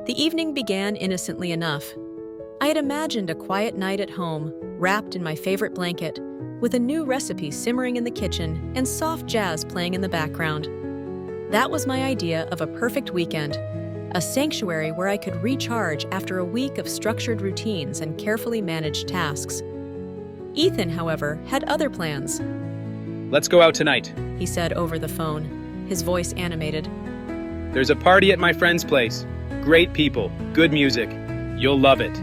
The evening began innocently enough. I had imagined a quiet night at home, wrapped in my favorite blanket, with a new recipe simmering in the kitchen and soft jazz playing in the background. That was my idea of a perfect weekend, a sanctuary where I could recharge after a week of structured routines and carefully managed tasks. Ethan, however, had other plans. Let's go out tonight. He said over the phone, his voice animated. There's a party at my friend's place. Great people, good music. You'll love it.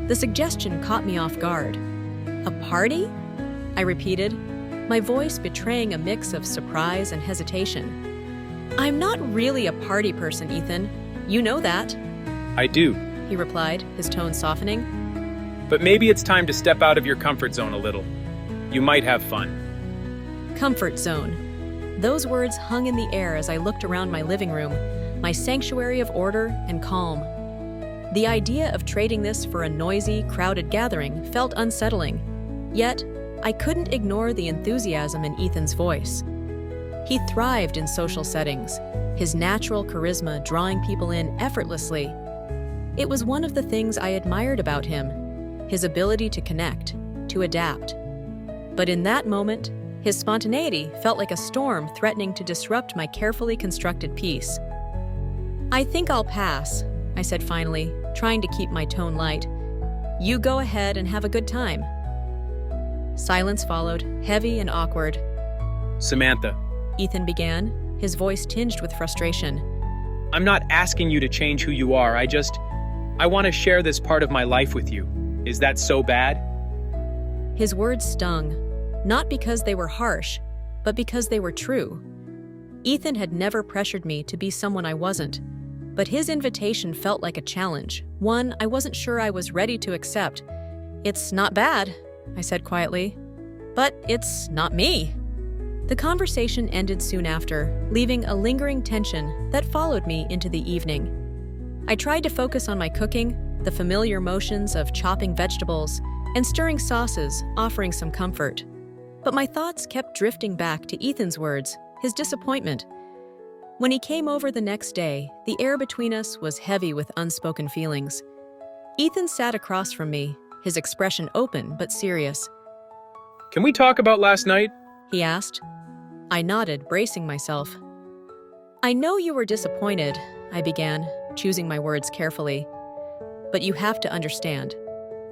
The suggestion caught me off guard. A party? I repeated, my voice betraying a mix of surprise and hesitation. I'm not really a party person, Ethan. You know that. I do. He replied, his tone softening. But maybe it's time to step out of your comfort zone a little. You might have fun. Comfort zone. Those words hung in the air as I looked around my living room, my sanctuary of order and calm. The idea of trading this for a noisy, crowded gathering felt unsettling. Yet, I couldn't ignore the enthusiasm in Ethan's voice. He thrived in social settings, his natural charisma drawing people in effortlessly. It was one of the things I admired about him, his ability to connect, to adapt. But in that moment, his spontaneity felt like a storm threatening to disrupt my carefully constructed peace. I think I'll pass, I said finally, trying to keep my tone light. You go ahead and have a good time. Silence followed, heavy and awkward. Samantha. Ethan began, his voice tinged with frustration. I'm not asking you to change who you are. I want to share this part of my life with you. Is that so bad? His words stung, not because they were harsh, but because they were true. Ethan had never pressured me to be someone I wasn't, but his invitation felt like a challenge, one I wasn't sure I was ready to accept. It's not bad, I said quietly, but it's not me. The conversation ended soon after, leaving a lingering tension that followed me into the evening. I tried to focus on my cooking, the familiar motions of chopping vegetables and stirring sauces, offering some comfort. But my thoughts kept drifting back to Ethan's words, his disappointment. When he came over the next day, the air between us was heavy with unspoken feelings. Ethan sat across from me, his expression open but serious. Can we talk about last night? He asked. I nodded, bracing myself. I know you were disappointed, I began, choosing my words carefully. But you have to understand.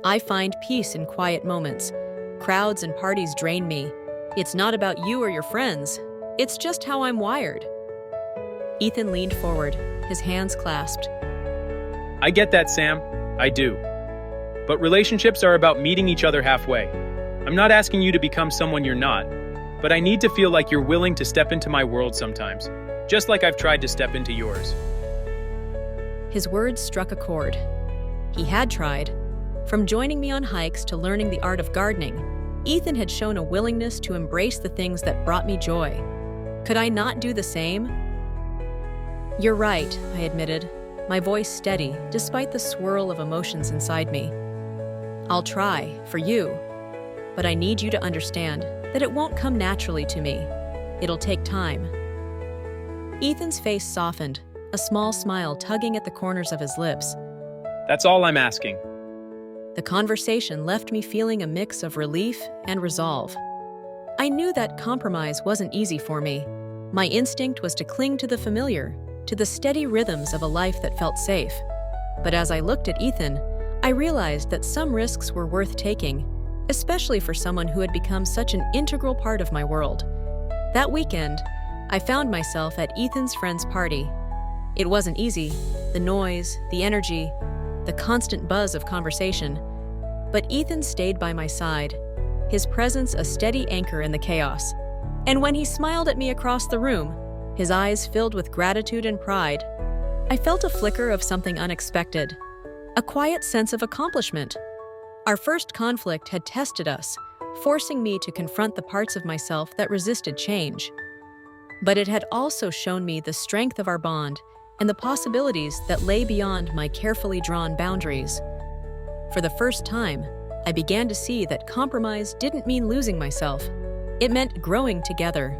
I find peace in quiet moments. Crowds and parties drain me. It's not about you or your friends. It's just how I'm wired. Ethan leaned forward, his hands clasped. I get that, Sam. I do. But relationships are about meeting each other halfway. I'm not asking you to become someone you're not, but I need to feel like you're willing to step into my world sometimes, just like I've tried to step into yours. His words struck a chord. He had tried. From joining me on hikes to learning the art of gardening, Ethan had shown a willingness to embrace the things that brought me joy. Could I not do the same? You're right, I admitted, my voice steady despite the swirl of emotions inside me. I'll try, for you, but I need you to understand that it won't come naturally to me. It'll take time. Ethan's face softened, a small smile tugging at the corners of his lips. That's all I'm asking. The conversation left me feeling a mix of relief and resolve. I knew that compromise wasn't easy for me. My instinct was to cling to the familiar, to the steady rhythms of a life that felt safe. But as I looked at Ethan, I realized that some risks were worth taking, especially for someone who had become such an integral part of my world. That weekend, I found myself at Ethan's friend's party. It wasn't easy, the noise, the energy, the constant buzz of conversation. But Ethan stayed by my side, his presence a steady anchor in the chaos. And when he smiled at me across the room, his eyes filled with gratitude and pride, I felt a flicker of something unexpected, a quiet sense of accomplishment. Our first conflict had tested us, forcing me to confront the parts of myself that resisted change. But it had also shown me the strength of our bond and the possibilities that lay beyond my carefully drawn boundaries. For the first time, I began to see that compromise didn't mean losing myself. It meant growing together.